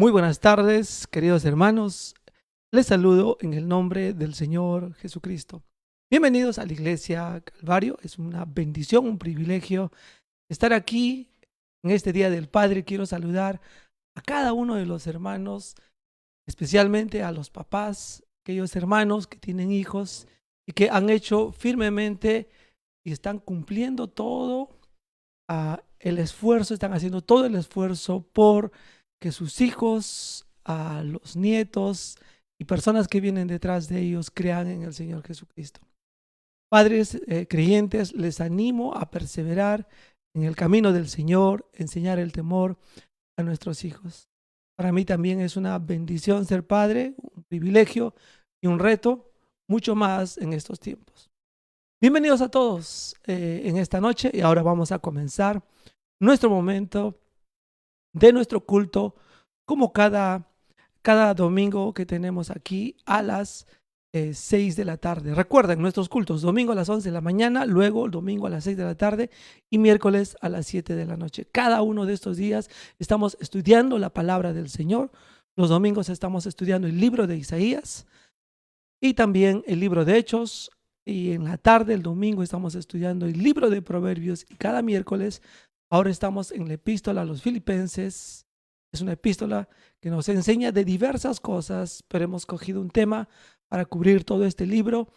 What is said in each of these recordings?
Muy buenas tardes, queridos hermanos. Les saludo en el nombre del Señor Jesucristo. Bienvenidos a la Iglesia Calvario. Es una bendición, un privilegio estar aquí en este Día del Padre. Quiero saludar a cada uno de los hermanos, especialmente a los papás, aquellos hermanos que tienen hijos y que han hecho firmemente y están cumpliendo todo el esfuerzo, están haciendo todo el esfuerzo por que sus hijos, a los nietos y personas que vienen detrás de ellos crean en el Señor Jesucristo. Padres creyentes, les animo a perseverar en el camino del Señor, enseñar el temor a nuestros hijos. Para mí también es una bendición ser padre, un privilegio y un reto, mucho más en estos tiempos. Bienvenidos a todos en esta noche y ahora vamos a comenzar nuestro momento de nuestro culto como cada domingo que tenemos aquí a las 6 de la tarde. Recuerden nuestros cultos, domingo a las 11 de la mañana, luego el domingo a las 6 de la tarde y miércoles a las 7 de la noche. Cada uno de estos días estamos estudiando la palabra del Señor. Los domingos estamos estudiando el libro de Isaías y también el libro de Hechos. Y en la tarde, el domingo, estamos estudiando el libro de Proverbios. Y cada miércoles, ahora estamos en la epístola a los Filipenses. Es una epístola que nos enseña de diversas cosas, pero hemos cogido un tema para cubrir todo este libro,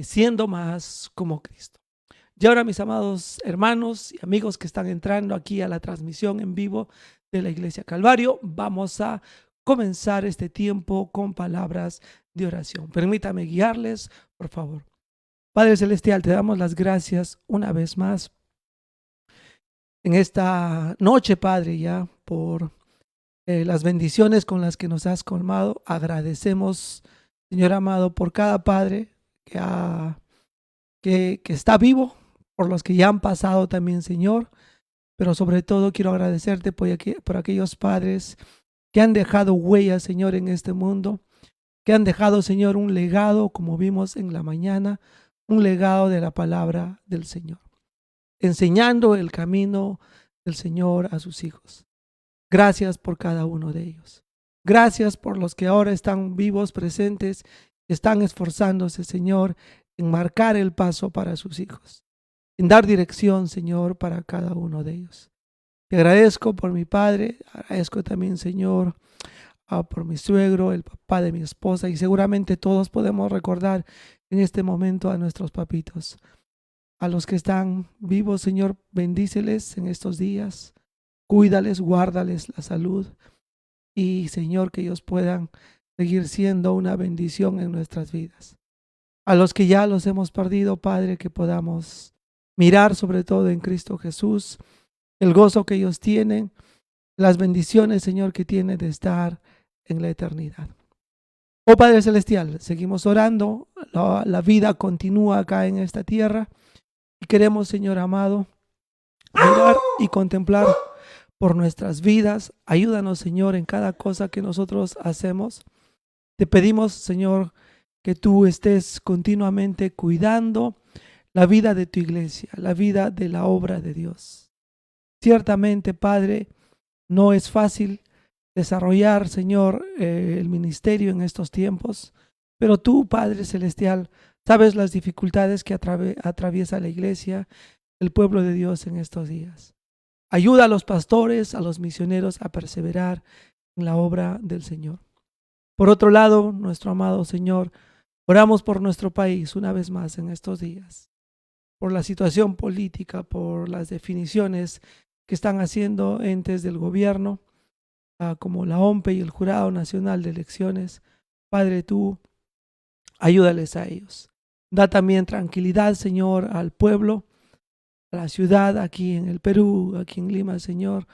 siendo más como Cristo. Y ahora, mis amados hermanos y amigos que están entrando aquí a la transmisión en vivo de la Iglesia Calvario, vamos a comenzar este tiempo con palabras de oración. Permítame guiarles, por favor. Padre Celestial, te damos las gracias una vez más en esta noche, Padre, ya por las bendiciones con las que nos has colmado. Agradecemos, Señor amado, por cada padre que está vivo, por los que ya han pasado también, Señor. Pero sobre todo quiero agradecerte por aquellos padres que han dejado huellas, Señor, en este mundo, que han dejado, Señor, un legado, como vimos en la mañana, un legado de la palabra del Señor, enseñando el camino del Señor a sus hijos. Gracias por cada uno de ellos. Gracias por los que ahora están vivos, presentes, están esforzándose, Señor, en marcar el paso para sus hijos, en dar dirección, Señor, para cada uno de ellos. Te agradezco por mi padre, agradezco también, Señor, por mi suegro, el papá de mi esposa, y seguramente todos podemos recordar en este momento a nuestros papitos. A los que están vivos, Señor, bendíceles en estos días, cuídales, guárdales la salud y, Señor, que ellos puedan seguir siendo una bendición en nuestras vidas. A los que ya los hemos perdido, Padre, que podamos mirar sobre todo en Cristo Jesús, el gozo que ellos tienen, las bendiciones, Señor, que tienen de estar en la eternidad. Oh Padre Celestial, seguimos orando, la vida continúa acá en esta tierra y queremos, Señor amado, mirar y contemplar por nuestras vidas. Ayúdanos, Señor, en cada cosa que nosotros hacemos. Te pedimos, Señor, que tú estés continuamente cuidando la vida de tu iglesia, la vida de la obra de Dios. Ciertamente, Padre, no es fácil desarrollar, Señor, el ministerio en estos tiempos, pero tú, Padre Celestial, sabes las dificultades que atraviesa la iglesia, el pueblo de Dios en estos días. Ayuda a los pastores, a los misioneros a perseverar en la obra del Señor. Por otro lado, nuestro amado Señor, oramos por nuestro país una vez más en estos días, por la situación política, por las definiciones que están haciendo entes del gobierno, como la OMPE y el Jurado Nacional de Elecciones. Padre, tú ayúdales a ellos. Da también tranquilidad, Señor, al pueblo, a la ciudad aquí en el Perú, aquí en Lima, Señor,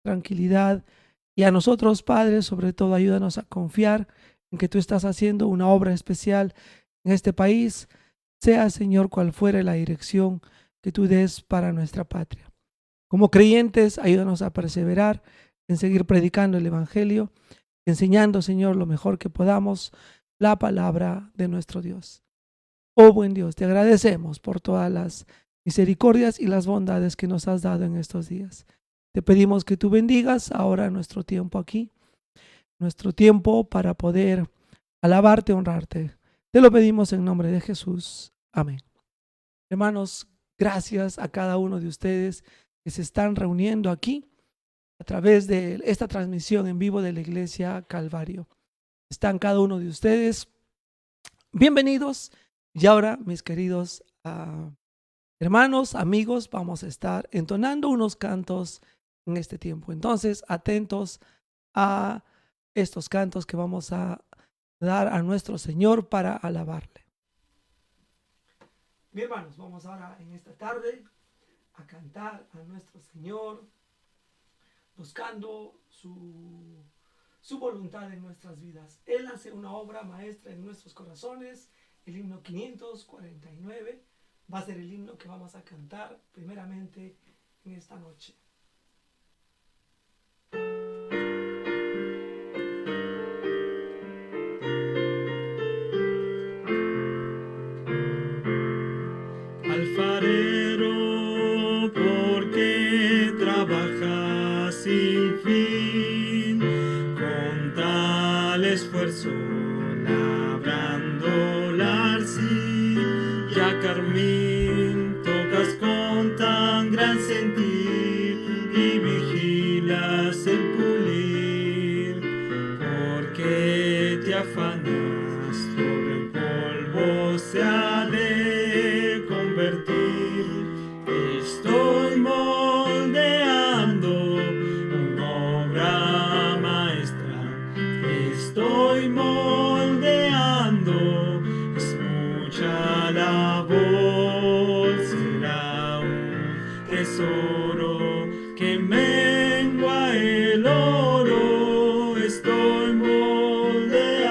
tranquilidad. Y a nosotros, Padre, sobre todo, ayúdanos a confiar en que tú estás haciendo una obra especial en este país, sea, Señor, cual fuere la dirección que tú des para nuestra patria. Como creyentes, ayúdanos a perseverar en seguir predicando el Evangelio, enseñando, Señor, lo mejor que podamos, la palabra de nuestro Dios. Oh buen Dios, te agradecemos por todas las misericordias y las bondades que nos has dado en estos días. Te pedimos que tú bendigas ahora nuestro tiempo aquí nuestro tiempo para poder alabarte, honrarte. Te lo pedimos en nombre de Jesús. Amén. Hermanos, gracias a cada uno de ustedes que se están reuniendo aquí a través de esta transmisión en vivo de la Iglesia Calvario. Están cada uno de ustedes bienvenidos. Y ahora, mis queridos hermanos, amigos, vamos a estar entonando unos cantos en este tiempo. Entonces, atentos a estos cantos que vamos a dar a nuestro Señor para alabarle. Mis hermanos, vamos ahora en esta tarde a cantar a nuestro Señor, buscando su voluntad en nuestras vidas. Él hace una obra maestra en nuestros corazones. El himno 549 va a ser el himno que vamos a cantar primeramente en esta noche. Alfarero, porque trabajas sin fin, con tal esfuerzo labrando la arcilla carmín, tocas con tan gran sentir y vigilas el pulir, porque te afanas, todo en polvo se ha de convertir. Estoy moldeando una obra maestra, estoy moldeando, es mucha labor, será un tesoro que mengua el oro. Estoy moldeando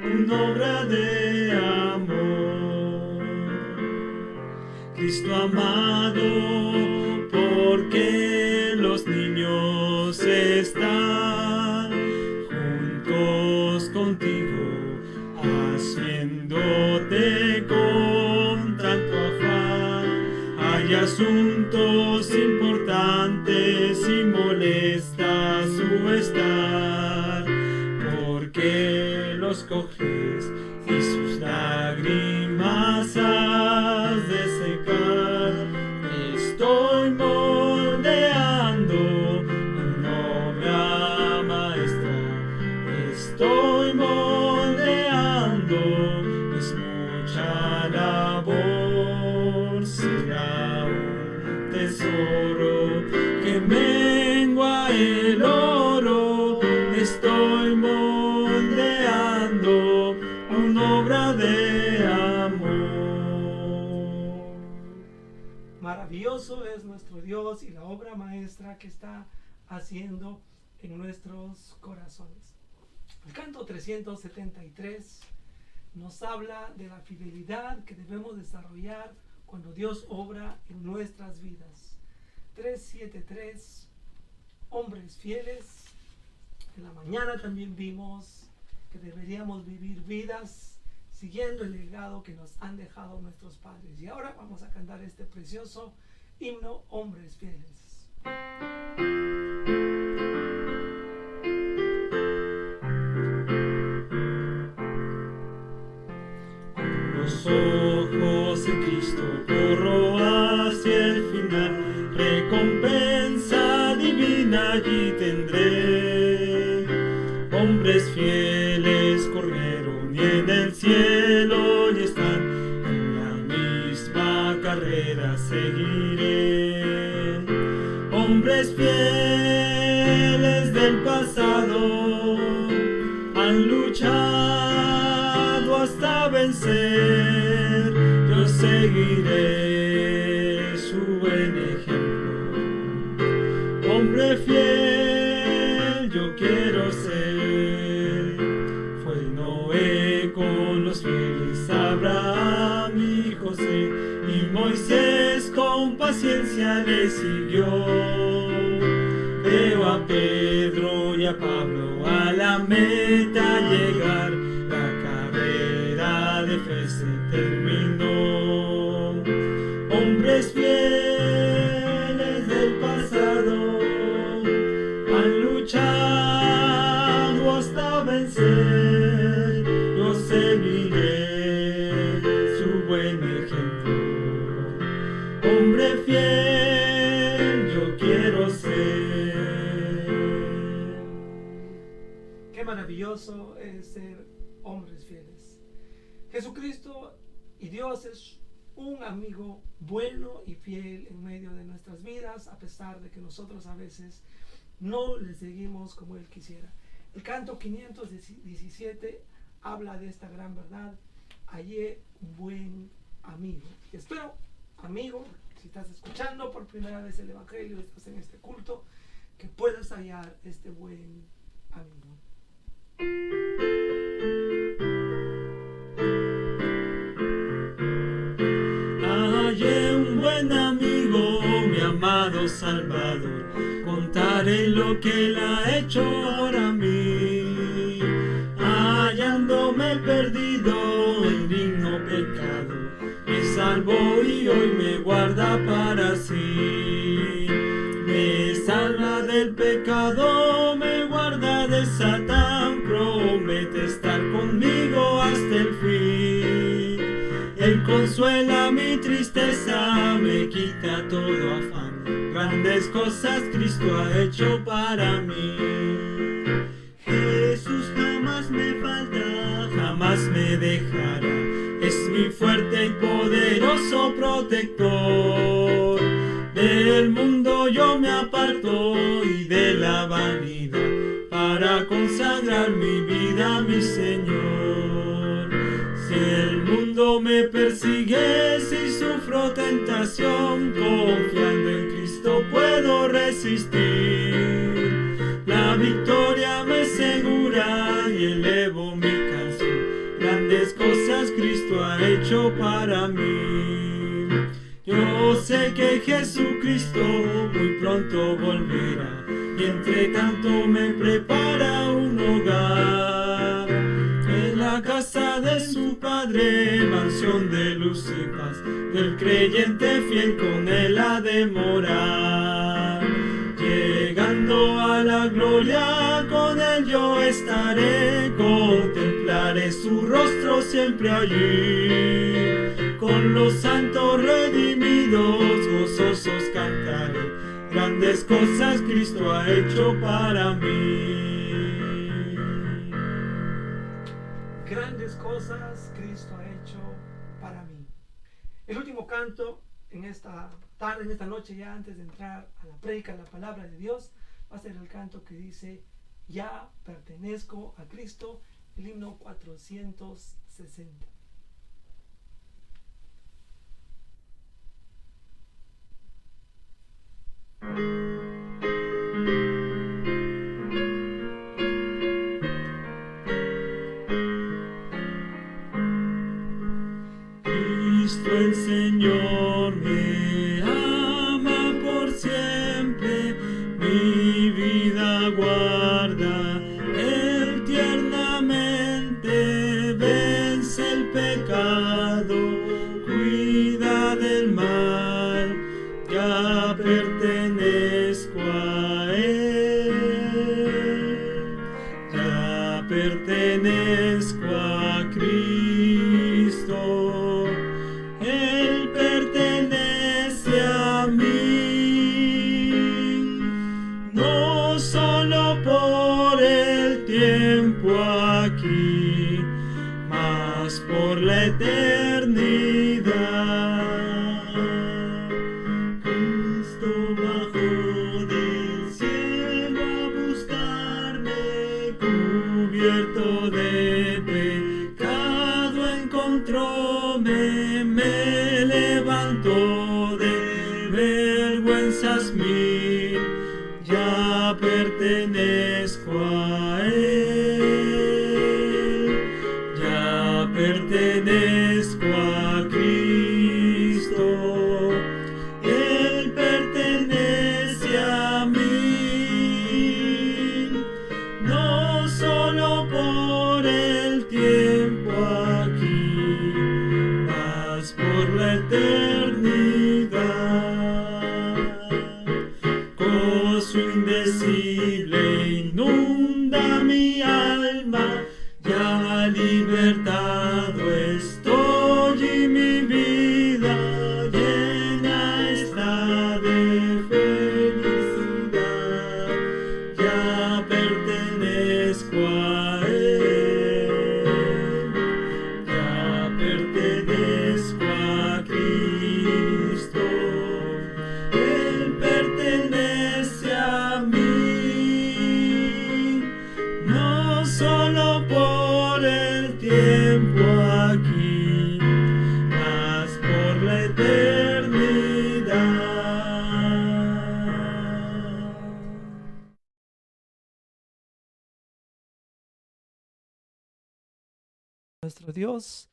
una obra de amor. Cristo amado, porque los niños están juntos contigo, haciéndote con tanto afán. Hay asuntos importantes y molesta su estar, porque los coges y sus lágrimas has de secar. Estoy moldeando una obra maestra, estoy moldeando, es mucha labor, será un tesoro que mengua el oro. Estoy moldeando una obra de amor. Maravilloso es nuestro Dios y la obra maestra que está haciendo en nuestros corazones. El canto 373 nos habla de la fidelidad que debemos desarrollar cuando Dios obra en nuestras vidas. 373, hombres fieles. En la mañana también vimos que deberíamos vivir vidas siguiendo el legado que nos han dejado nuestros padres. Y ahora vamos a cantar este precioso himno, Hombres Fieles. Los ojos en Cristo corro hacia el final, recompensa divina allí tendré. Hombres fieles corrieron y en el cielo y están, en la misma carrera seguiré. Hombres fieles del pasado han luchado hasta vencer, yo seguiré su buen ejemplo. Hombre fiel yo quiero ser, fue Noé con los fieles, Abraham y José, y Moisés con paciencia le siguió. Veo a Pedro y a Pablo a la meta llegar, la carrera de fe se terminó. Hombres fieles del pasado han luchado buen ejemplo. Hombre fiel, yo quiero ser. Qué maravilloso es ser hombres fieles. Jesucristo y Dios es un amigo bueno y fiel en medio de nuestras vidas, a pesar de que nosotros a veces no le seguimos como Él quisiera. El canto 517 habla de esta gran verdad: hallé un buen amigo. Y espero, amigo, si estás escuchando por primera vez el Evangelio, estás en este culto, que puedas hallar este buen amigo. Hallé un buen amigo, mi amado Salvador, contaré lo que Él ha hecho para mí. Hallándome perdido en digno pecado, me salvó y hoy me guarda para sí. Me salva del pecado, me guarda de Satán, promete estar conmigo hasta el fin. Él consuela mi tristeza, me quita todo afán, grandes cosas Cristo ha hecho para mí. Jesús jamás me falta, jamás me dejará, es mi fuerte y poderoso protector. Del mundo yo me aparto y de la vanidad, para consagrar mi vida a mi Señor. Si el mundo me persigue, si sufro tentación, confiando en Cristo puedo resistir. La victoria me segura y elevo mi canción, grandes cosas Cristo ha hecho para mí. Yo sé que Jesucristo muy pronto volverá, y entre tanto me prepara un hogar. En la casa de su Padre, mansión de luz y paz, del creyente fiel con Él ha de morar. Llegando a la gloria, con Él yo estaré, contemplaré su rostro siempre allí. Con los santos redimidos, gozosos cantaré, grandes cosas Cristo ha hecho para mí. Grandes cosas Cristo ha hecho para mí. El último canto en esta tarde, en esta noche, ya antes de entrar a la prédica, a la palabra de Dios, va a ser el canto que dice: ya pertenezco a Cristo, el himno 460. Cristo el Señor me ama por siempre, mi vida guarda, Él tiernamente vence el pecado, cuida del mal, ya pertenezco a Él, ya pertenezco a Cristo, Él pertenece a mí, no solo por el tiempo aquí, mas por la eternidad. Cubierto de pecado encontróme, me levantó de vergüenzas mil, ya pertenezco a Él, ya pertenezco a Cristo, Él pertenece a mí, no solo por el tiempo aquí, mas por la eternidad. nuestro Dios.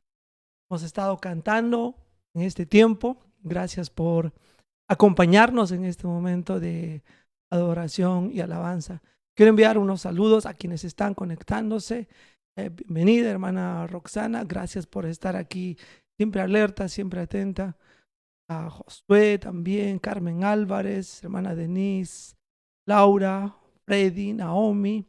Hemos estado cantando en este tiempo. Gracias por acompañarnos en este momento de adoración y alabanza. Quiero enviar unos saludos a quienes están conectándose. Bienvenida, hermana Roxana. Gracias por estar aquí, siempre alerta, siempre atenta. A Josué también, Carmen Álvarez, hermana Denise, Laura, Freddy, Naomi.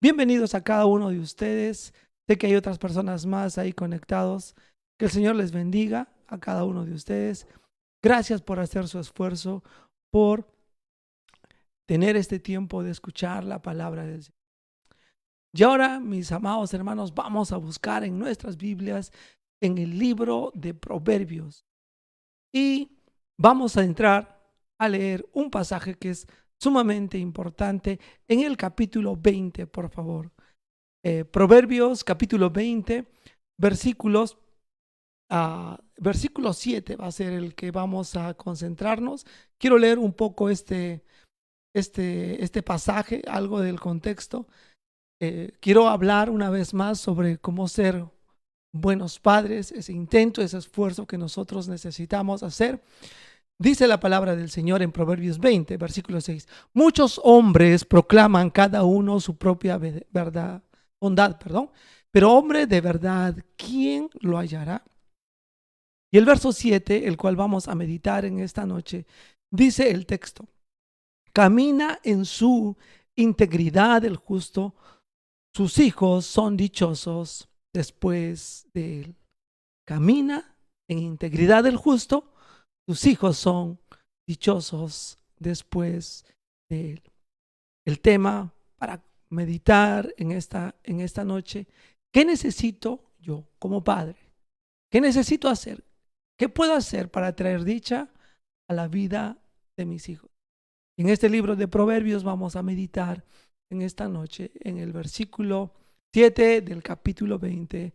Bienvenidos a cada uno de ustedes. Sé que hay otras personas más ahí conectados. Que el Señor les bendiga a cada uno de ustedes. Gracias por hacer su esfuerzo, por tener este tiempo de escuchar la palabra del Señor. Y ahora, mis amados hermanos, vamos a buscar en nuestras Biblias, en el libro de Proverbios. Y vamos a entrar a leer un pasaje que es sumamente importante en el capítulo 20, por favor. Proverbios capítulo 20, versículo 7 va a ser el que vamos a concentrarnos. Quiero leer un poco este pasaje, algo del contexto. Quiero hablar una vez más sobre cómo ser buenos padres, ese intento, ese esfuerzo que nosotros necesitamos hacer. Dice la palabra del Señor en Proverbios 20, versículo 6. Muchos hombres proclaman cada uno su propia bondad, pero hombre de verdad, ¿quién lo hallará? Y el verso 7, el cual vamos a meditar en esta noche, dice el texto: camina en su integridad el justo, sus hijos son dichosos después de él. Camina en integridad del justo, tus hijos son dichosos después de él. El tema para meditar en esta noche: ¿qué necesito yo como padre? ¿Qué necesito hacer? ¿Qué puedo hacer para traer dicha a la vida de mis hijos? En este libro de Proverbios vamos a meditar en esta noche en el versículo 7 del capítulo 20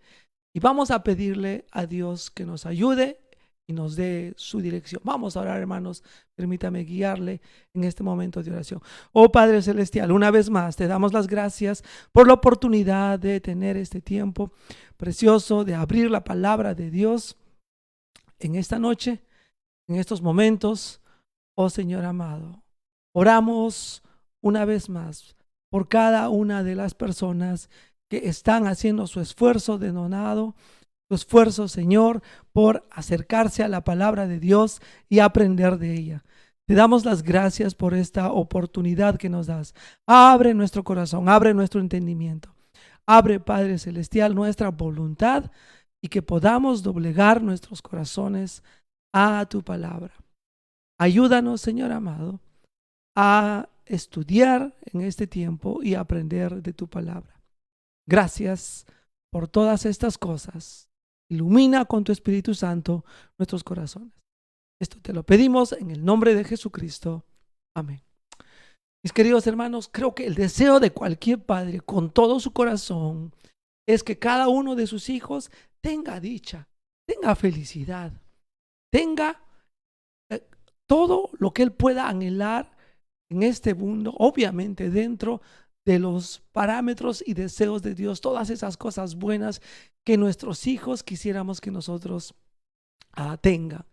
y vamos a pedirle a Dios que nos ayude y nos dé su dirección. Vamos a orar, hermanos. Permítame guiarle en este momento de oración. Oh Padre Celestial, una vez más te damos las gracias por la oportunidad de tener este tiempo precioso, de abrir la palabra de Dios en esta noche, en estos momentos. Oh Señor amado, oramos una vez más por cada una de las personas que están haciendo su esfuerzo denodado, su esfuerzo, Señor, por acercarse a la palabra de Dios y aprender de ella. Te damos las gracias por esta oportunidad que nos das. Abre nuestro corazón, abre nuestro entendimiento. Abre, Padre Celestial, nuestra voluntad y que podamos doblegar nuestros corazones a tu palabra. Ayúdanos, Señor amado, a estudiar en este tiempo y aprender de tu palabra. Gracias por todas estas cosas. Ilumina con tu Espíritu Santo nuestros corazones. Esto te lo pedimos en el nombre de Jesucristo. Amén. Mis queridos hermanos, creo que el deseo de cualquier padre con todo su corazón es que cada uno de sus hijos tenga dicha, tenga felicidad, tenga todo lo que él pueda anhelar en este mundo, obviamente dentro de los parámetros y deseos de Dios, todas esas cosas buenas que nuestros hijos quisiéramos que nosotros tengan.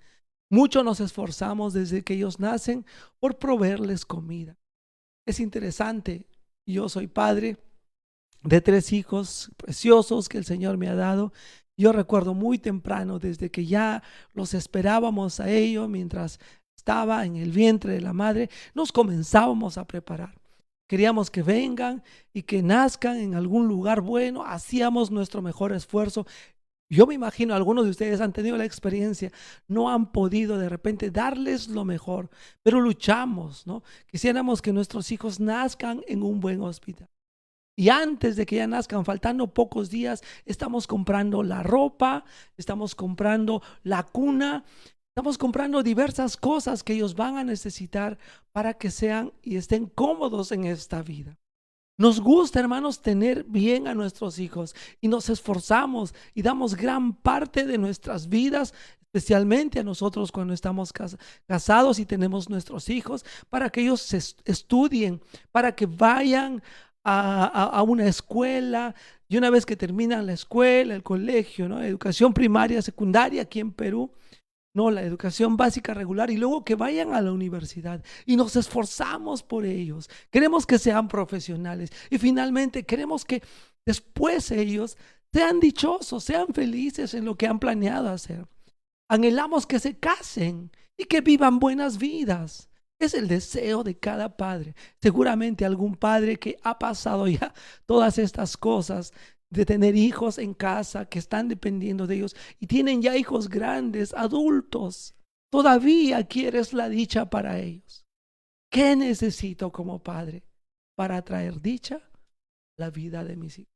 Mucho nos esforzamos desde que ellos nacen por proveerles comida. Es interesante, yo soy padre de 3 hijos preciosos que el Señor me ha dado. Yo recuerdo muy temprano, desde que ya los esperábamos a ellos, mientras estaba en el vientre de la madre, nos comenzábamos a preparar. Queríamos que vengan y que nazcan en algún lugar bueno. Hacíamos nuestro mejor esfuerzo. Yo me imagino, algunos de ustedes han tenido la experiencia, no han podido de repente darles lo mejor, pero luchamos, ¿no? Quisiéramos que nuestros hijos nazcan en un buen hospital. Y antes de que ya nazcan, faltando pocos días, estamos comprando la ropa, estamos comprando la cuna, estamos comprando diversas cosas que ellos van a necesitar para que sean y estén cómodos en esta vida. Nos gusta, hermanos, tener bien a nuestros hijos y nos esforzamos y damos gran parte de nuestras vidas, especialmente a nosotros cuando estamos casados y tenemos nuestros hijos, para que ellos estudien, para que vayan a una escuela, y una vez que terminan la escuela, el colegio, ¿no? Educación primaria, secundaria aquí en Perú, no, la educación básica regular, y luego que vayan a la universidad y nos esforzamos por ellos. Queremos que sean profesionales y finalmente queremos que después ellos sean dichosos, sean felices en lo que han planeado hacer. Anhelamos que se casen y que vivan buenas vidas. Es el deseo de cada padre. Seguramente algún padre que ha pasado ya todas estas cosas de tener hijos en casa que están dependiendo de ellos y tienen ya hijos grandes, adultos, todavía quieres la dicha para ellos. ¿Qué necesito como padre para traer dicha a la vida de mis hijos?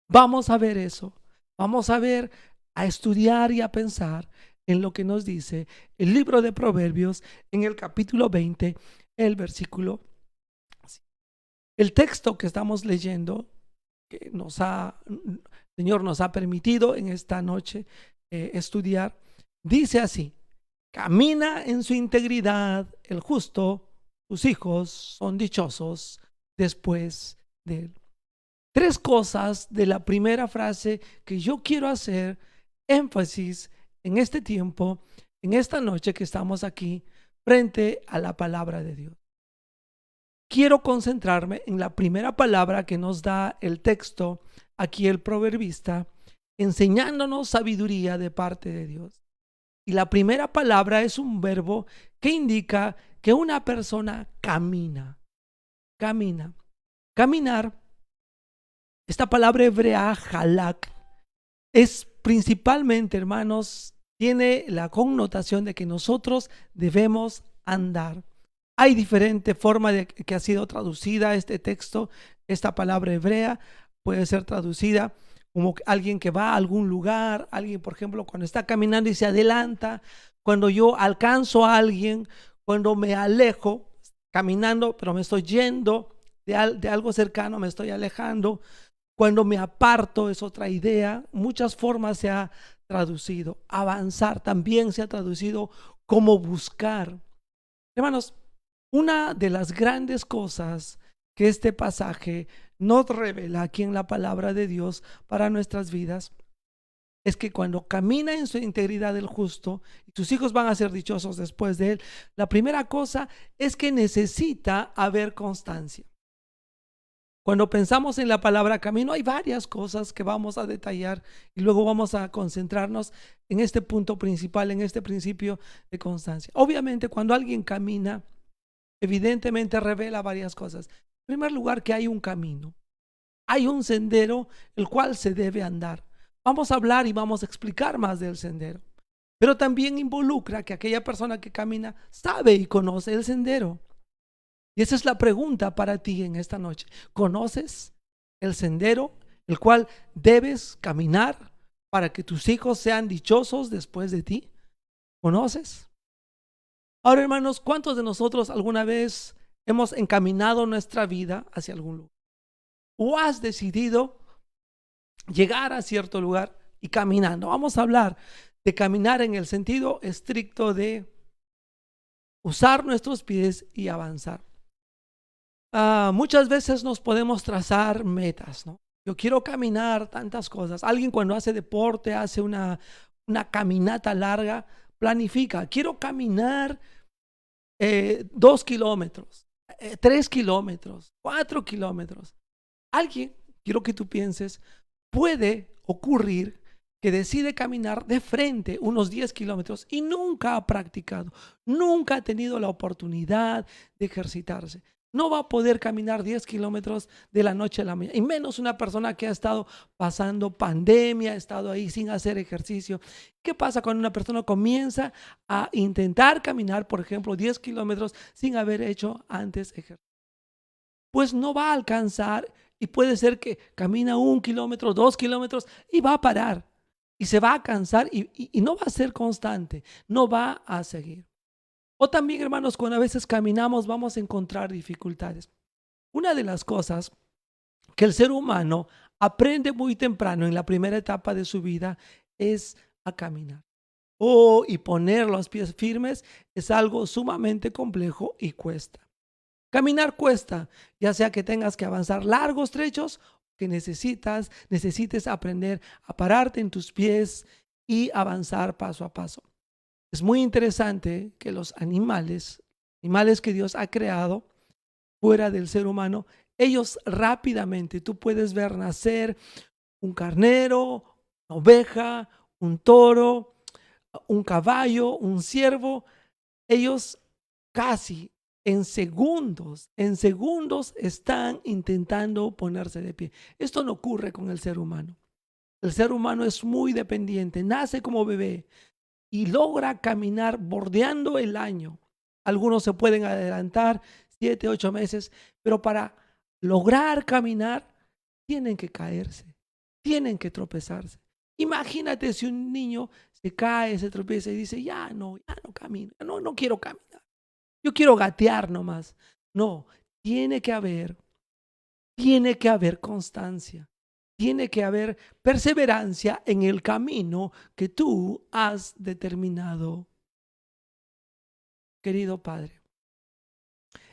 Vamos a ver eso. Vamos a ver, a estudiar y a pensar en lo que nos dice el libro de Proverbios en el capítulo 20, el versículo. El texto que estamos leyendo, que el Señor nos ha permitido en esta noche estudiar, dice así: camina en su integridad el justo, sus hijos son dichosos después de él. Tres cosas de la primera frase que yo quiero hacer énfasis en este tiempo, en esta noche que estamos aquí frente a la palabra de Dios. Quiero concentrarme en la primera palabra que nos da el texto, aquí el proverbista, enseñándonos sabiduría de parte de Dios. Y la primera palabra es un verbo que indica que una persona camina. Camina. Caminar, esta palabra hebrea, halak, es principalmente, hermanos, tiene la connotación de que nosotros debemos andar. Hay diferente forma de que ha sido traducida este texto. Esta palabra hebrea puede ser traducida como alguien que va a algún lugar, alguien, por ejemplo, cuando está caminando y se adelanta, cuando yo alcanzo a alguien, cuando me alejo caminando, pero me estoy yendo de algo cercano, me estoy alejando. Cuando me aparto es otra idea. Muchas formas se ha traducido. Avanzar también se ha traducido como buscar. Hermanos, una de las grandes cosas que este pasaje nos revela aquí en la palabra de Dios para nuestras vidas es que cuando camina en su integridad el justo y sus hijos van a ser dichosos después de él, la primera cosa es que necesita haber constancia. Cuando pensamos en la palabra camino, hay varias cosas que vamos a detallar y luego vamos a concentrarnos en este punto principal, en este principio de constancia. Obviamente, cuando alguien camina, evidentemente revela varias cosas. En primer lugar, que hay un camino, hay un sendero el cual se debe andar. Vamos a hablar y vamos a explicar más del sendero, pero también involucra que aquella persona que camina sabe y conoce el sendero. Y esa es la pregunta para ti en esta noche. ¿Conoces el sendero el cual debes caminar para que tus hijos sean dichosos después de ti? ¿Conoces? Ahora, hermanos, ¿cuántos de nosotros alguna vez hemos encaminado nuestra vida hacia algún lugar? ¿O has decidido llegar a cierto lugar y caminando? Vamos a hablar de caminar en el sentido estricto de usar nuestros pies y avanzar. Muchas veces nos podemos trazar metas, ¿no? Yo quiero caminar tantas cosas. Alguien cuando hace deporte, hace una caminata larga, planifica. Quiero caminar 2 kilómetros, 3 kilómetros, 4 kilómetros. Alguien, quiero que tú pienses, puede ocurrir que decide caminar de frente unos 10 kilómetros y nunca ha practicado, nunca ha tenido la oportunidad de ejercitarse. No va a poder caminar 10 kilómetros de la noche a la mañana, y menos una persona que ha estado pasando pandemia, ha estado ahí sin hacer ejercicio. ¿Qué pasa cuando una persona comienza a intentar caminar, por ejemplo, 10 kilómetros sin haber hecho antes ejercicio? Pues no va a alcanzar y puede ser que camina 1 kilómetro, 2 kilómetros y va a parar y se va a cansar y no va a ser constante, no va a seguir. O también, hermanos, cuando a veces caminamos vamos a encontrar dificultades. Una de las cosas que el ser humano aprende muy temprano en la primera etapa de su vida es a caminar. Y poner los pies firmes es algo sumamente complejo y cuesta. Caminar cuesta, ya sea que tengas que avanzar largos trechos, que necesites aprender a pararte en tus pies y avanzar paso a paso. Es muy interesante que los animales que Dios ha creado fuera del ser humano, ellos rápidamente, tú puedes ver nacer un carnero, una oveja, un toro, un caballo, un ciervo. Ellos casi en segundos están intentando ponerse de pie. Esto no ocurre con el ser humano. El ser humano es muy dependiente, nace como bebé y logra caminar bordeando el año. Algunos se pueden adelantar 7, 8 meses, pero para lograr caminar tienen que caerse, tienen que tropezarse. Imagínate si un niño se cae, se tropieza y dice, ya no camino, no quiero caminar. Yo quiero gatear nomás. No, tiene que haber constancia, tiene que haber perseverancia en el camino que tú has determinado. Querido Padre,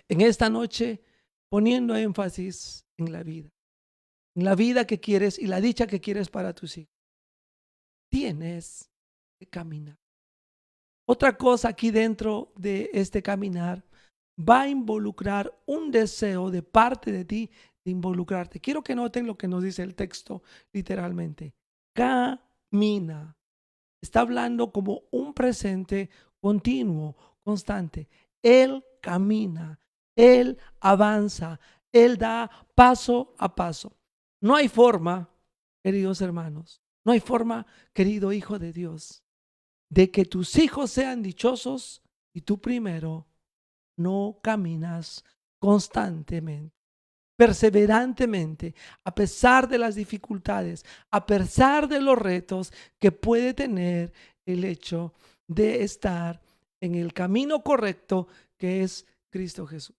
en esta noche poniendo énfasis en la vida que quieres y la dicha que quieres para tus hijos, tienes que caminar. Otra cosa aquí dentro de este caminar va a involucrar un deseo de parte de ti de involucrarte. Quiero que noten lo que nos dice el texto literalmente. Camina. Está hablando como un presente continuo, constante. Él camina, Él avanza, Él da paso a paso. No hay forma, queridos hermanos, no hay forma, querido Hijo de Dios, de que tus hijos sean dichosos y tú primero no caminas constantemente, perseverantemente, a pesar de las dificultades, a pesar de los retos que puede tener el hecho de estar en el camino correcto que es Cristo Jesús.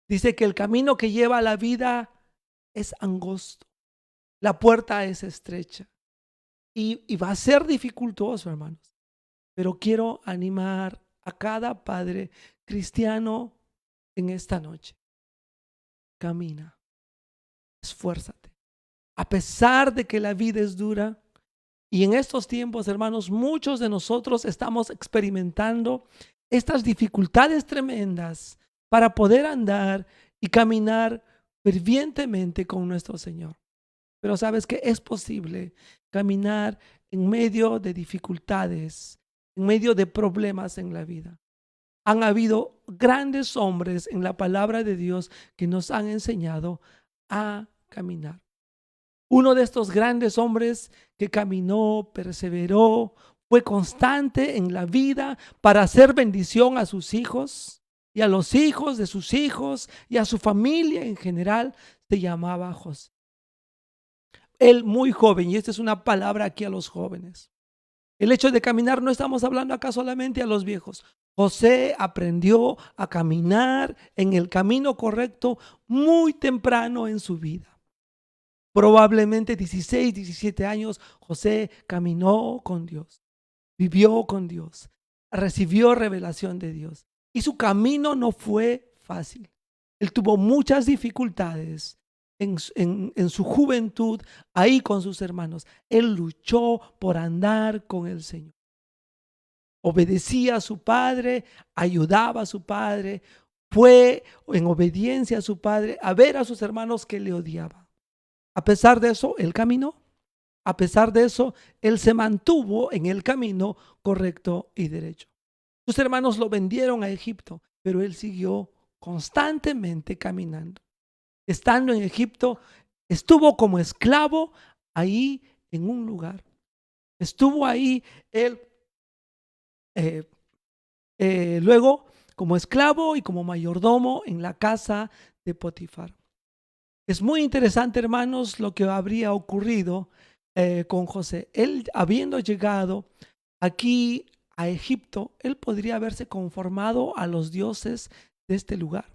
Dice que el camino que lleva a la vida es angosto, la puerta es estrecha y va a ser dificultoso, hermanos. Pero quiero animar a cada padre cristiano en esta noche. Camina, esfuérzate. A pesar de que la vida es dura, y en estos tiempos, hermanos, muchos de nosotros estamos experimentando estas dificultades tremendas para poder andar y caminar fervientemente con nuestro Señor. Pero sabes que es posible caminar en medio de dificultades, en medio de problemas en la vida. Han habido grandes hombres en la palabra de Dios que nos han enseñado a caminar. Uno de estos grandes hombres que caminó, perseveró, fue constante en la vida para hacer bendición a sus hijos y a los hijos de sus hijos y a su familia en general, se llamaba José. Él muy joven, y esta es una palabra aquí a los jóvenes. El hecho de caminar, no estamos hablando acá solamente a los viejos. José aprendió a caminar en el camino correcto muy temprano en su vida. Probablemente 16, 17 años, José caminó con Dios, vivió con Dios, recibió revelación de Dios. Y su camino no fue fácil. Él tuvo muchas dificultades en su juventud, ahí con sus hermanos. Él luchó por andar con el Señor. Obedecía a su padre, ayudaba a su padre, fue en obediencia a su padre a ver a sus hermanos que le odiaban. A pesar de eso, él caminó. A pesar de eso, él se mantuvo en el camino correcto y derecho. Sus hermanos lo vendieron a Egipto, pero él siguió constantemente caminando. Estando en Egipto, estuvo como esclavo ahí en un lugar. Estuvo ahí él luego como esclavo y como mayordomo en la casa de Potifar. Es muy interesante, hermanos, lo que habría ocurrido con José. Él, habiendo llegado aquí a Egipto, él podría haberse conformado a los dioses de este lugar.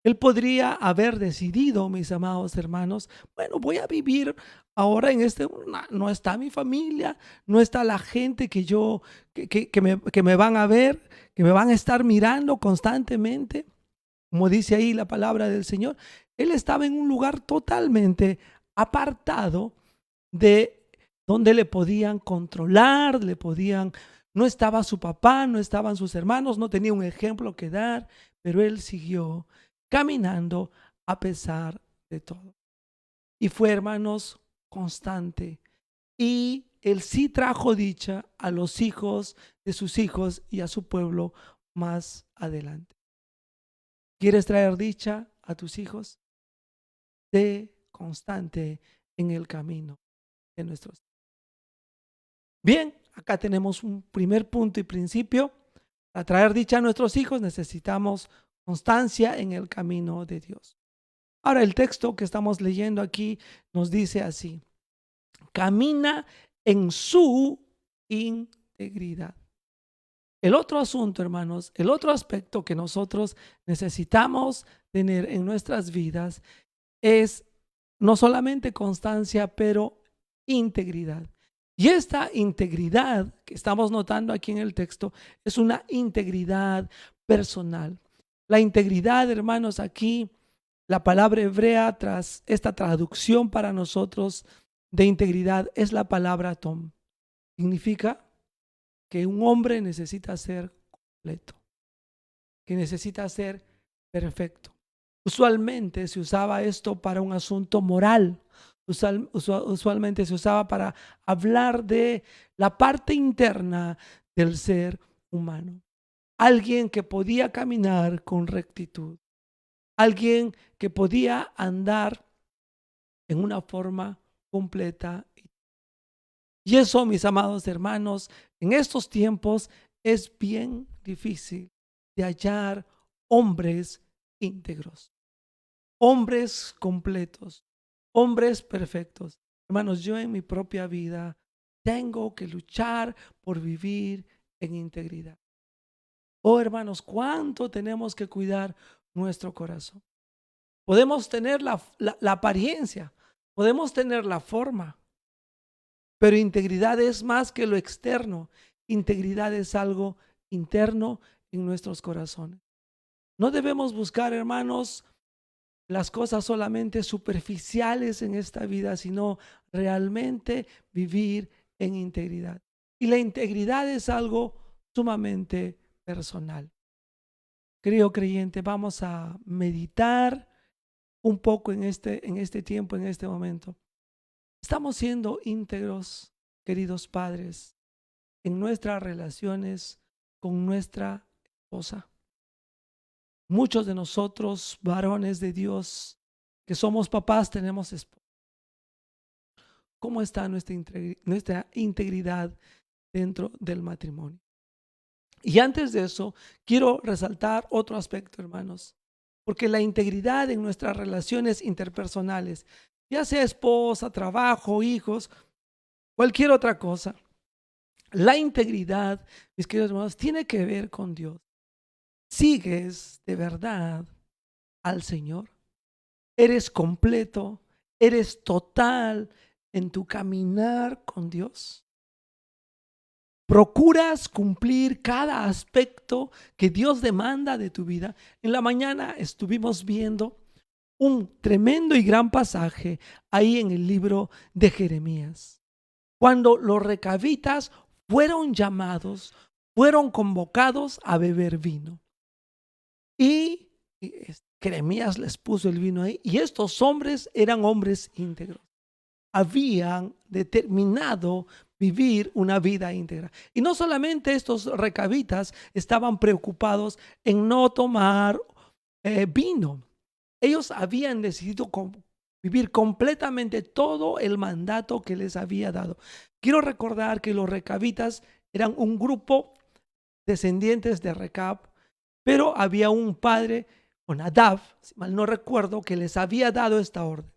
Él podría haber decidido, mis amados hermanos, bueno, voy a vivir ahora en no está mi familia, no está la gente que me van a ver, que me van a estar mirando constantemente. Como dice ahí la palabra del Señor, él estaba en un lugar totalmente apartado de donde le podían controlar, no estaba su papá, no estaban sus hermanos, no tenía un ejemplo que dar, pero él siguió caminando a pesar de todo. Y fue, hermanos, constante. Y él sí trajo dicha a los hijos de sus hijos y a su pueblo más adelante. ¿Quieres traer dicha a tus hijos? Sé constante en el camino de nuestros. Bien, acá tenemos un primer punto y principio. Para traer dicha a nuestros hijos necesitamos constancia en el camino de Dios. Ahora, el texto que estamos leyendo aquí nos dice así: camina en su integridad. El otro asunto, hermanos, el otro aspecto que nosotros necesitamos tener en nuestras vidas es no solamente constancia, pero integridad. Y esta integridad que estamos notando aquí en el texto es una integridad personal. La integridad, hermanos, aquí, la palabra hebrea tras esta traducción para nosotros de integridad es la palabra tom. Significa que un hombre necesita ser completo, que necesita ser perfecto. Usualmente se usaba esto para un asunto moral. Usualmente se usaba para hablar de la parte interna del ser humano. Alguien que podía caminar con rectitud. Alguien que podía andar en una forma completa. Y eso, mis amados hermanos, en estos tiempos es bien difícil de hallar hombres íntegros, hombres completos, hombres perfectos. Hermanos, yo en mi propia vida tengo que luchar por vivir en integridad. Oh, hermanos, ¿cuánto tenemos que cuidar nuestro corazón? Podemos tener la apariencia, podemos tener la forma, pero integridad es más que lo externo. Integridad es algo interno en nuestros corazones. No debemos buscar, hermanos, las cosas solamente superficiales en esta vida, sino realmente vivir en integridad. Y la integridad es algo sumamente personal. Querido creyente, vamos a meditar un poco en este tiempo, en este momento. Estamos siendo íntegros, queridos padres, en nuestras relaciones con nuestra esposa. Muchos de nosotros, varones de Dios, que somos papás, tenemos esposa. ¿Cómo está nuestra integridad dentro del matrimonio? Y antes de eso, quiero resaltar otro aspecto, hermanos, porque la integridad en nuestras relaciones interpersonales, ya sea esposa, trabajo, hijos, cualquier otra cosa, la integridad, mis queridos hermanos, tiene que ver con Dios. ¿Sigues de verdad al Señor? ¿Eres completo? ¿Eres total en tu caminar con Dios? ¿Procuras cumplir cada aspecto que Dios demanda de tu vida? En la mañana estuvimos viendo un tremendo y gran pasaje ahí en el libro de Jeremías, cuando los recabitas fueron llamados, fueron convocados a beber vino. Y Jeremías les puso el vino ahí. Y estos hombres eran hombres íntegros. Habían determinado vivir una vida íntegra. Y no solamente estos recabitas estaban preocupados en no tomar vino. Ellos habían decidido vivir completamente todo el mandato que les había dado. Quiero recordar que los recabitas eran un grupo descendientes de Recab, pero había un padre, Nadab, si mal no recuerdo, que les había dado esta orden.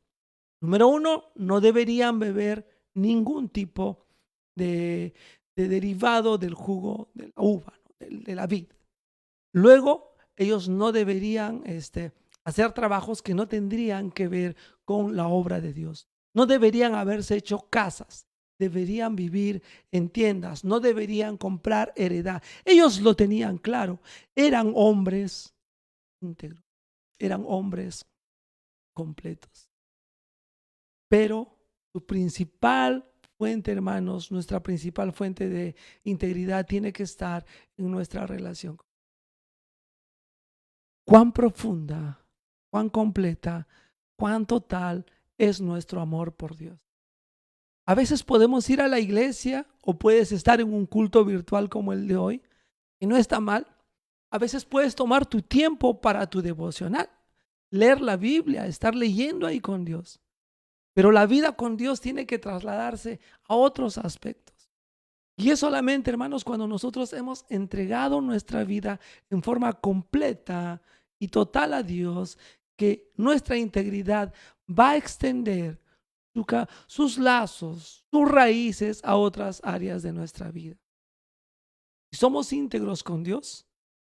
Número 1, no deberían beber ningún tipo de derivado del jugo de la uva, de la vid. Luego, ellos no deberían hacer trabajos que no tendrían que ver con la obra de Dios. No deberían haberse hecho casas. Deberían vivir en tiendas, no deberían comprar heredad. Ellos lo tenían claro, eran hombres íntegros. eran hombres completos. Pero su principal fuente, hermanos, nuestra principal fuente de integridad tiene que estar en nuestra relación. Cuán profunda, cuán completa, cuán total es nuestro amor por Dios. A veces podemos ir a la iglesia o puedes estar en un culto virtual como el de hoy y no está mal. A veces puedes tomar tu tiempo para tu devocional, leer la Biblia, estar leyendo ahí con Dios. Pero la vida con Dios tiene que trasladarse a otros aspectos. Y es solamente, hermanos, cuando nosotros hemos entregado nuestra vida en forma completa y total a Dios, que nuestra integridad va a extender sus lazos, sus raíces a otras áreas de nuestra vida. Si somos íntegros con Dios,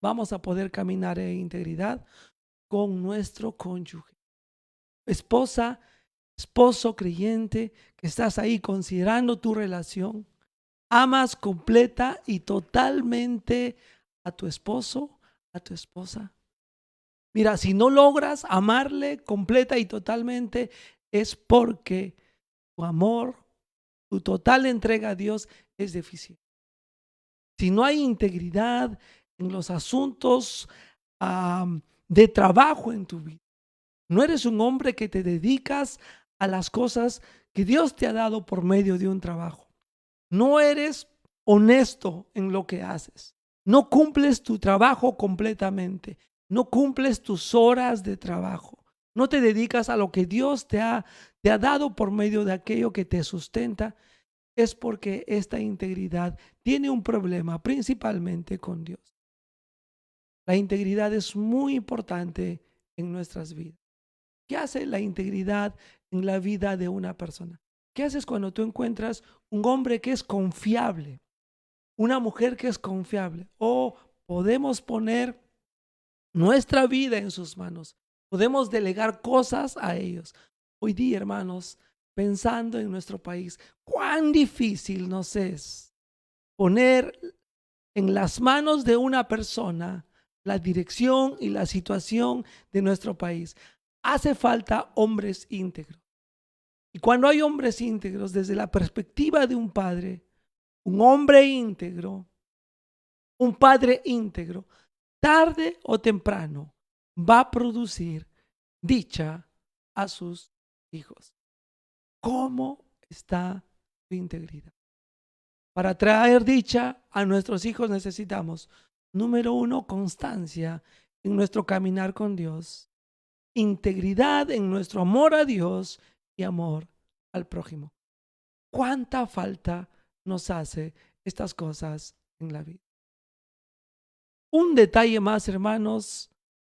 vamos a poder caminar en integridad con nuestro cónyuge. Esposa, esposo creyente, que estás ahí considerando tu relación, amas completa y totalmente a tu esposo, a tu esposa. Mira, si no logras amarle completa y totalmente, es porque tu amor, tu total entrega a Dios es deficiente. Si no hay integridad en los asuntos de trabajo en tu vida, no eres un hombre que te dedicas a las cosas que Dios te ha dado por medio de un trabajo. No eres honesto en lo que haces. No cumples tu trabajo completamente. No cumples tus horas de trabajo. No te dedicas a lo que Dios te ha dado por medio de aquello que te sustenta. Es porque esta integridad tiene un problema principalmente con Dios. La integridad es muy importante en nuestras vidas. ¿Qué hace la integridad en la vida de una persona? ¿Qué haces cuando tú encuentras un hombre que es confiable, una mujer que es confiable? O podemos poner nuestra vida en sus manos, podemos delegar cosas a ellos. Hoy día, hermanos, pensando en nuestro país, cuán difícil nos es poner en las manos de una persona la dirección y la situación de nuestro país. Hace falta hombres íntegros. Y cuando hay hombres íntegros, desde la perspectiva de un padre, un hombre íntegro, un padre íntegro, tarde o temprano va a producir dicha a sus hijos. ¿Cómo está tu integridad? Para traer dicha a nuestros hijos necesitamos, número 1, constancia en nuestro caminar con Dios, integridad en nuestro amor a Dios y amor al prójimo. ¿Cuánta falta nos hace estas cosas en la vida? Un detalle más, hermanos,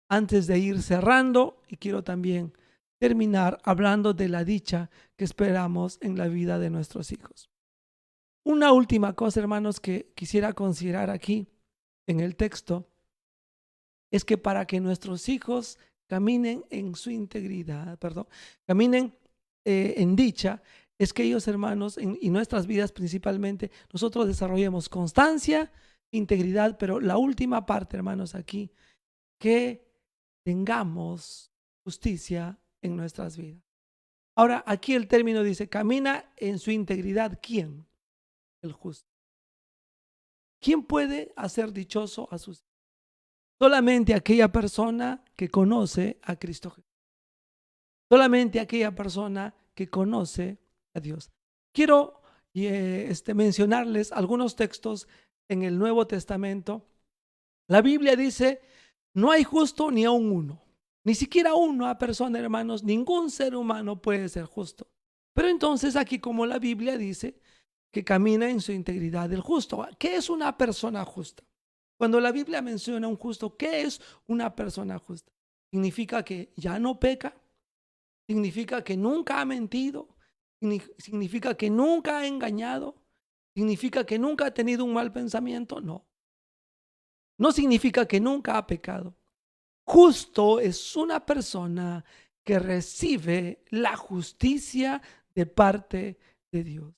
antes de ir cerrando, y quiero también terminar hablando de la dicha que esperamos en la vida de nuestros hijos. Una última cosa, hermanos, que quisiera considerar aquí en el texto es que para que nuestros hijos caminen en su integridad, caminen en dicha, es que ellos, hermanos, y nuestras vidas principalmente, nosotros desarrollemos constancia, integridad, pero la última parte, hermanos, aquí, que tengamos justicia en nuestras vidas. Ahora, aquí el término dice, camina en su integridad, ¿quién? El justo. ¿Quién puede hacer dichoso a sus hijos? Solamente aquella persona que conoce a Cristo Jesús. Solamente aquella persona que conoce a Dios. Quiero mencionarles algunos textos en el Nuevo Testamento. La Biblia dice, no hay justo ni aun uno. Ni siquiera una persona, hermanos, ningún ser humano puede ser justo. Pero entonces aquí, como la Biblia dice, que camina en su integridad el justo. ¿Qué es una persona justa? Cuando la Biblia menciona un justo, ¿qué es una persona justa? ¿Significa que ya no peca? ¿Significa que nunca ha mentido? ¿Significa que nunca ha engañado? ¿Significa que nunca ha tenido un mal pensamiento? No. No significa que nunca ha pecado. Justo es una persona que recibe la justicia de parte de Dios.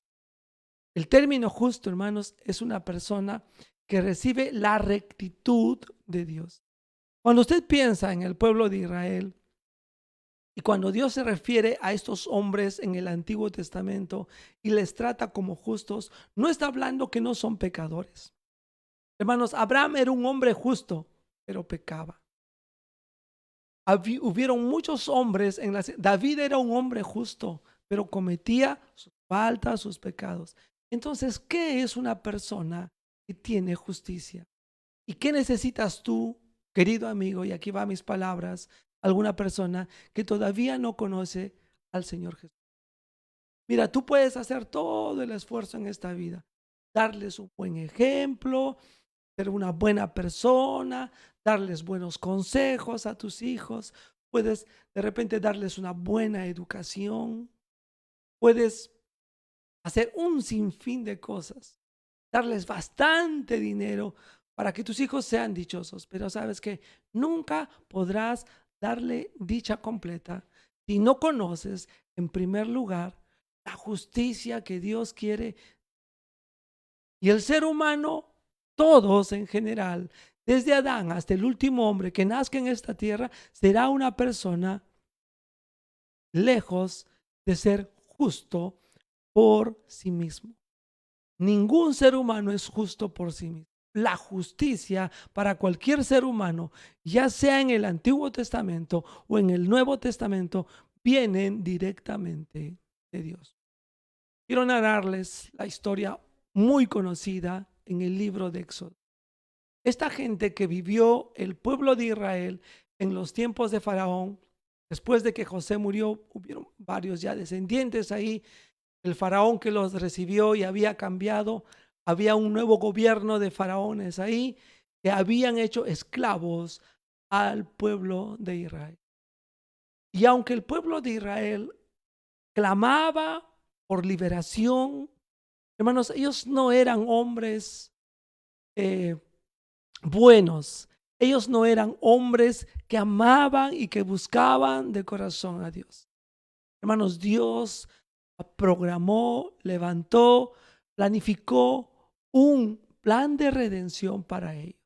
El término justo, hermanos, es una persona que recibe la rectitud de Dios. Cuando usted piensa en el pueblo de Israel y cuando Dios se refiere a estos hombres en el Antiguo Testamento y les trata como justos, no está hablando que no son pecadores. Hermanos, Abraham era un hombre justo, pero pecaba. Hubieron muchos hombres David era un hombre justo, pero cometía sus faltas, sus pecados. Entonces, ¿qué es una persona que tiene justicia? ¿Y qué necesitas tú, querido amigo? Y aquí van mis palabras, alguna persona que todavía no conoce al Señor Jesús. Mira, tú puedes hacer todo el esfuerzo en esta vida, darles un buen ejemplo, ser una buena persona, darles buenos consejos a tus hijos, puedes de repente darles una buena educación, puedes hacer un sinfín de cosas, darles bastante dinero para que tus hijos sean dichosos, pero sabes que nunca podrás darle dicha completa si no conoces en primer lugar la justicia que Dios quiere. Y el ser humano, todos en general, desde Adán hasta el último hombre que nazca en esta tierra, será una persona lejos de ser justo por sí mismo. Ningún ser humano es justo por sí mismo. La justicia para cualquier ser humano, ya sea en el Antiguo Testamento o en el Nuevo Testamento, vienen directamente de Dios. Quiero narrarles la historia muy conocida en el libro de Éxodo. Esta gente que vivió el pueblo de Israel en los tiempos de Faraón, después de que José murió, hubieron varios ya descendientes ahí. El faraón que los recibió y había cambiado, había un nuevo gobierno de faraones ahí que habían hecho esclavos al pueblo de Israel. Y aunque el pueblo de Israel clamaba por liberación, hermanos, ellos no eran hombres buenos. Ellos no eran hombres que amaban y que buscaban de corazón a Dios. Hermanos, Dios programó, levantó, planificó un plan de redención para ellos.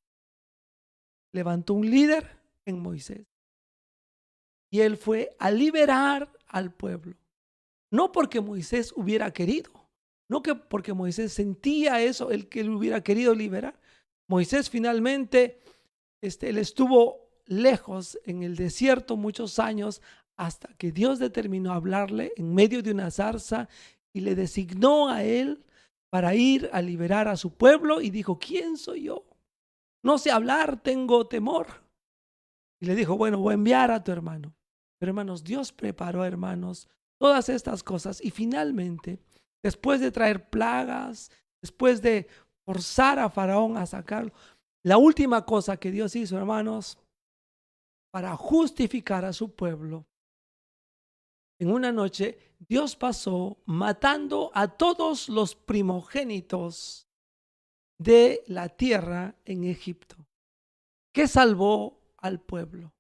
Levantó un líder en Moisés y él fue a liberar al pueblo. No porque Moisés hubiera querido, no que porque Moisés sentía eso, el que él hubiera querido liberar. Moisés finalmente, él estuvo lejos en el desierto muchos años hasta que Dios determinó hablarle en medio de una zarza y le designó a él para ir a liberar a su pueblo y dijo, ¿quién soy yo? No sé hablar, tengo temor. Y le dijo, bueno, voy a enviar a tu hermano. Pero hermanos, Dios preparó, hermanos, todas estas cosas y finalmente, después de traer plagas, después de forzar a Faraón a sacarlo, la última cosa que Dios hizo, hermanos, para justificar a su pueblo, en una noche Dios pasó matando a todos los primogénitos de la tierra en Egipto. ¿Qué salvó al pueblo?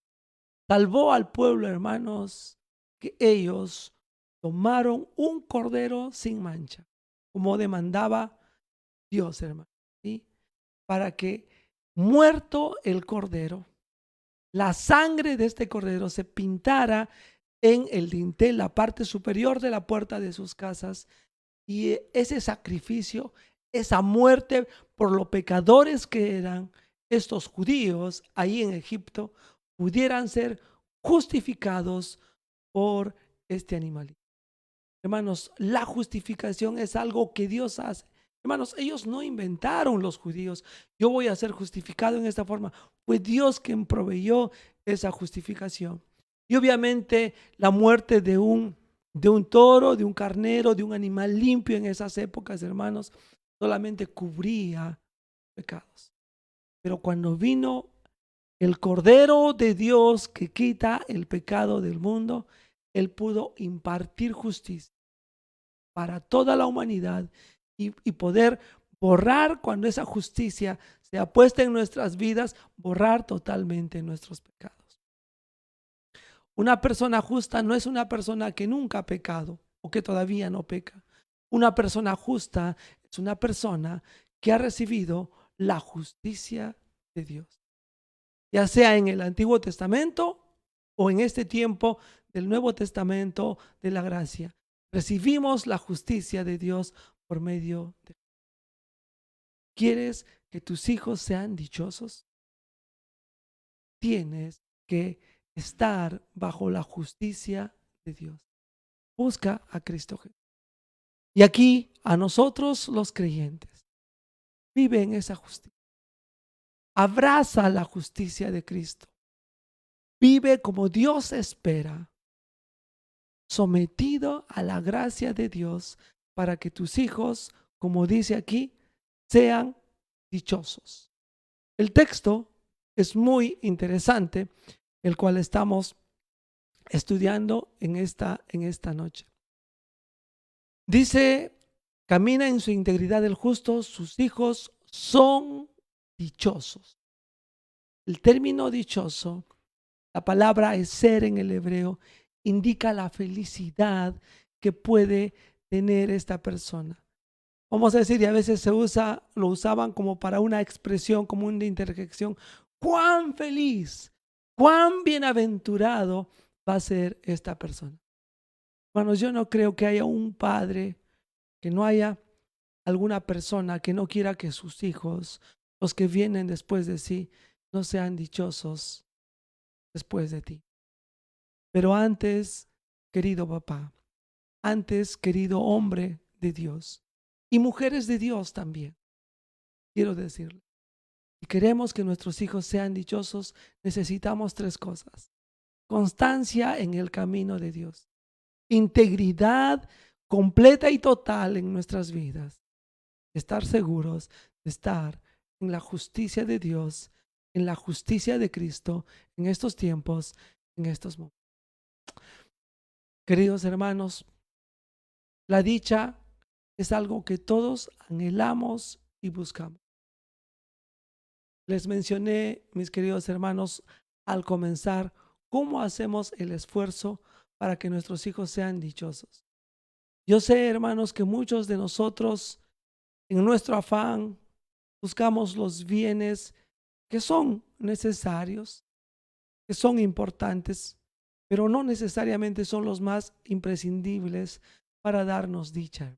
Salvó al pueblo, hermanos, que ellos tomaron un cordero sin mancha, como demandaba Dios, hermano, ¿sí? Para que muerto el cordero, la sangre de este cordero se pintara en el dintel, la parte superior de la puerta de sus casas, y ese sacrificio, esa muerte por los pecadores que eran estos judíos ahí en Egipto, pudieran ser justificados por este animal. Hermanos, la justificación es algo que Dios hace. Hermanos, ellos no inventaron los judíos. Yo voy a ser justificado en esta forma. Fue Dios quien proveyó esa justificación. Y obviamente la muerte de un toro, de un carnero, de un animal limpio en esas épocas, hermanos, solamente cubría pecados. Pero cuando vino el Cordero de Dios que quita el pecado del mundo, Él pudo impartir justicia para toda la humanidad y poder borrar, cuando esa justicia sea puesta en nuestras vidas, borrar totalmente nuestros pecados. Una persona justa no es una persona que nunca ha pecado o que todavía no peca. Una persona justa es una persona que ha recibido la justicia de Dios. ya sea en el Antiguo Testamento o en este tiempo del Nuevo Testamento de la gracia. Recibimos la justicia de Dios por medio de... ¿Quieres que tus hijos sean dichosos? Tienes que estar bajo la justicia de Dios. Busca a Cristo Jesús. Y aquí a nosotros los creyentes, vive en esa justicia. Abraza la justicia de Cristo. Vive como Dios espera, sometido a la gracia de Dios para que tus hijos, como dice aquí, sean dichosos. El texto es muy interesante, el cual estamos estudiando en esta noche. Dice, camina en su integridad el justo, sus hijos son dichosos. El término dichoso, la palabra eser en el hebreo, indica la felicidad que puede tener esta persona. Vamos a decir, y a veces lo usaban como para una expresión, como una interjección. ¡Cuán feliz, cuán bienaventurado va a ser esta persona! Hermanos, yo no creo que haya un padre, que no haya alguna persona que no quiera que sus hijos, los que vienen después de sí, no sean dichosos después de ti. Pero antes, querido papá, antes, querido hombre de Dios, y mujeres de Dios también, quiero decirle, si queremos que nuestros hijos sean dichosos, necesitamos 3 cosas. Constancia en el camino de Dios, integridad completa y total en nuestras vidas, estar seguros de estar en la justicia de Dios, en la justicia de Cristo, en estos tiempos, en estos momentos. Queridos hermanos, la dicha es algo que todos anhelamos y buscamos. Les mencioné, mis queridos hermanos, al comenzar, cómo hacemos el esfuerzo para que nuestros hijos sean dichosos. Yo sé, hermanos, que muchos de nosotros, en nuestro afán, buscamos los bienes que son necesarios, que son importantes, pero no necesariamente son los más imprescindibles para darnos dicha.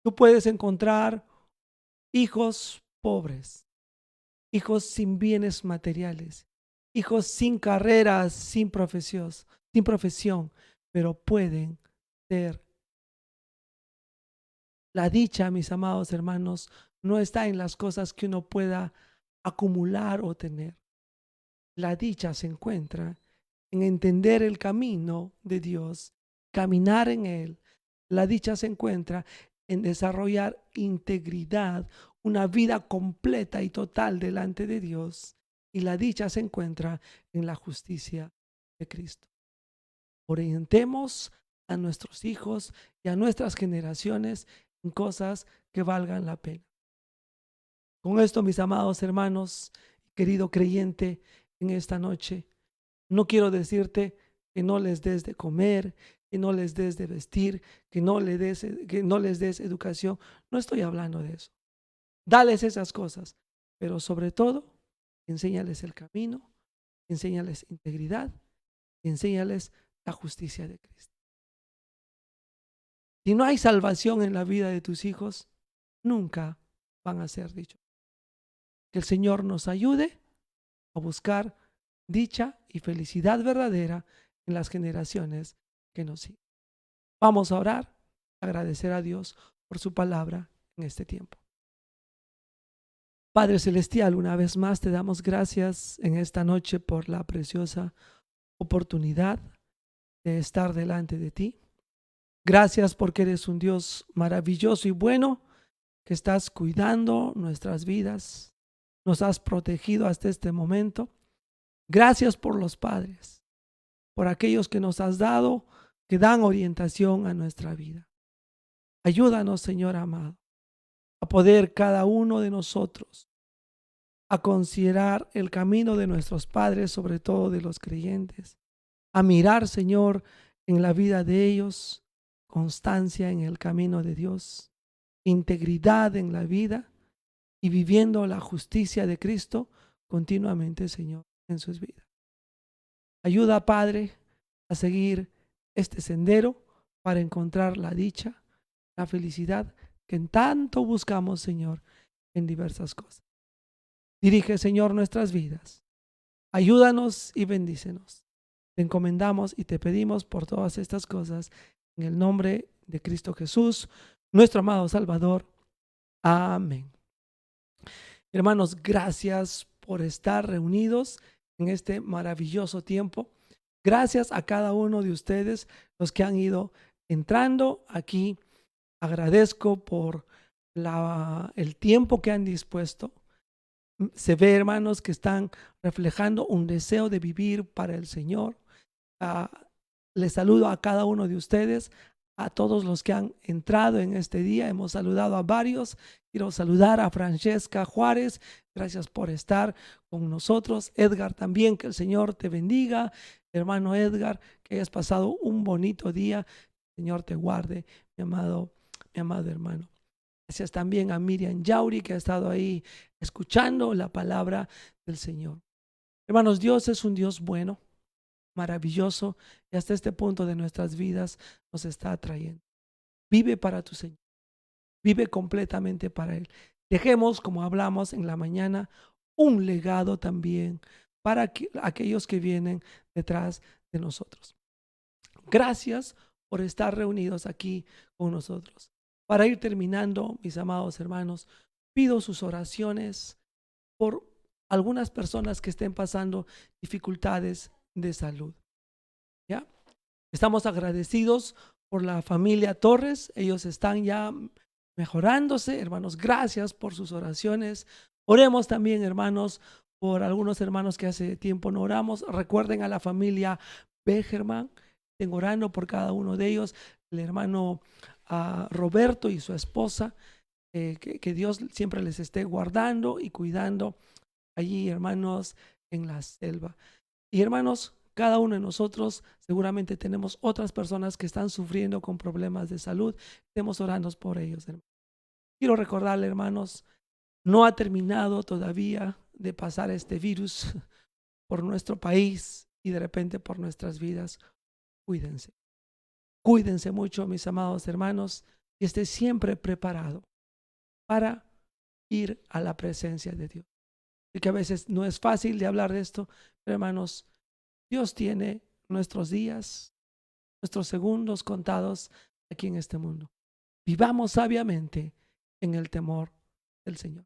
Tú puedes encontrar hijos pobres, hijos sin bienes materiales, hijos sin carreras, sin profesión, pero pueden ser. La dicha, mis amados hermanos, no está en las cosas que uno pueda acumular o tener. La dicha se encuentra en entender el camino de Dios, caminar en él. La dicha se encuentra en desarrollar integridad, una vida completa y total delante de Dios. Y la dicha se encuentra en la justicia de Cristo. Orientemos a nuestros hijos y a nuestras generaciones en cosas que valgan la pena. Con esto, mis amados hermanos, querido creyente, en esta noche, no quiero decirte que no les des de comer, que no les des de vestir, que no les des educación. No estoy hablando de eso. Dales esas cosas, pero sobre todo, enséñales el camino, enséñales integridad, enséñales la justicia de Cristo. Si no hay salvación en la vida de tus hijos, nunca van a ser dichos. Que el Señor nos ayude a buscar dicha y felicidad verdadera en las generaciones que nos siguen. Vamos a orar, agradecer a Dios por su palabra en este tiempo. Padre Celestial, una vez más te damos gracias en esta noche por la preciosa oportunidad de estar delante de ti. Gracias porque eres un Dios maravilloso y bueno, que estás cuidando nuestras vidas, nos has protegido hasta este momento. Gracias por los padres, por aquellos que nos has dado, que dan orientación a nuestra vida. Ayúdanos, Señor amado, a poder cada uno de nosotros a considerar el camino de nuestros padres, sobre todo de los creyentes, a mirar, Señor, en la vida de ellos, constancia en el camino de Dios, integridad en la vida y viviendo la justicia de Cristo continuamente, Señor, en sus vidas. Ayuda, Padre, a seguir este sendero para encontrar la dicha, la felicidad que en tanto buscamos, Señor, en diversas cosas. Dirige, Señor, nuestras vidas. Ayúdanos y bendícenos. Te encomendamos y te pedimos por todas estas cosas en el nombre de Cristo Jesús, nuestro amado Salvador. Amén. Hermanos, gracias por estar reunidos en este maravilloso tiempo. Gracias a cada uno de ustedes, los que han ido entrando aquí. Agradezco por el tiempo que han dispuesto. Se ve, hermanos, que están reflejando un deseo de vivir para el Señor. Les saludo a cada uno de ustedes, a todos los que han entrado en este día. Hemos saludado a varios. Quiero saludar a Francesca Juárez. Gracias por estar con nosotros. Edgar también, que el Señor te bendiga. Hermano Edgar, que hayas pasado un bonito día. El Señor te guarde, mi amado hermano. Gracias también a Miriam Yauri, que ha estado ahí escuchando la palabra del Señor. Hermanos, Dios es un Dios bueno, maravilloso, y hasta este punto de nuestras vidas nos está atrayendo. Vive para tu Señor. Vive completamente para Él. Dejemos, como hablamos en la mañana, un legado también para aquellos que vienen detrás de nosotros. Gracias por estar reunidos aquí con nosotros. Para ir terminando, mis amados hermanos, pido sus oraciones por algunas personas que estén pasando dificultades de salud. ¿Ya? Estamos agradecidos por la familia Torres. Ellos están ya mejorándose. Hermanos, gracias por sus oraciones. Oremos también, hermanos, por algunos hermanos que hace tiempo no oramos. Recuerden a la familia Begerman. Estén orando por cada uno de ellos. El hermano Roberto y su esposa. Que Dios siempre les esté guardando y cuidando allí, hermanos, en la selva. Y hermanos, cada uno de nosotros seguramente tenemos otras personas que están sufriendo con problemas de salud. Estemos orando por ellos, hermanos. Quiero recordarle, hermanos, no ha terminado todavía de pasar este virus por nuestro país y de repente por nuestras vidas. Cuídense. Cuídense mucho, mis amados hermanos, y esté siempre preparado para ir a la presencia de Dios. Y que a veces no es fácil de hablar de esto, pero hermanos, Dios tiene nuestros días, nuestros segundos contados aquí en este mundo. Vivamos sabiamente en el temor del Señor.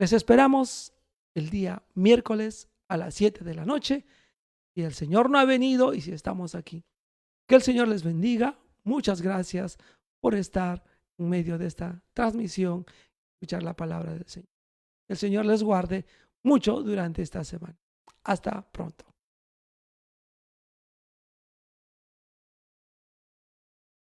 Les esperamos el día miércoles a las 7 de la noche. Y el Señor no ha venido y si estamos aquí. Que el Señor les bendiga. Muchas gracias por estar en medio de esta transmisión, escuchar la palabra del Señor. Que el Señor les guarde mucho durante esta semana. Hasta pronto.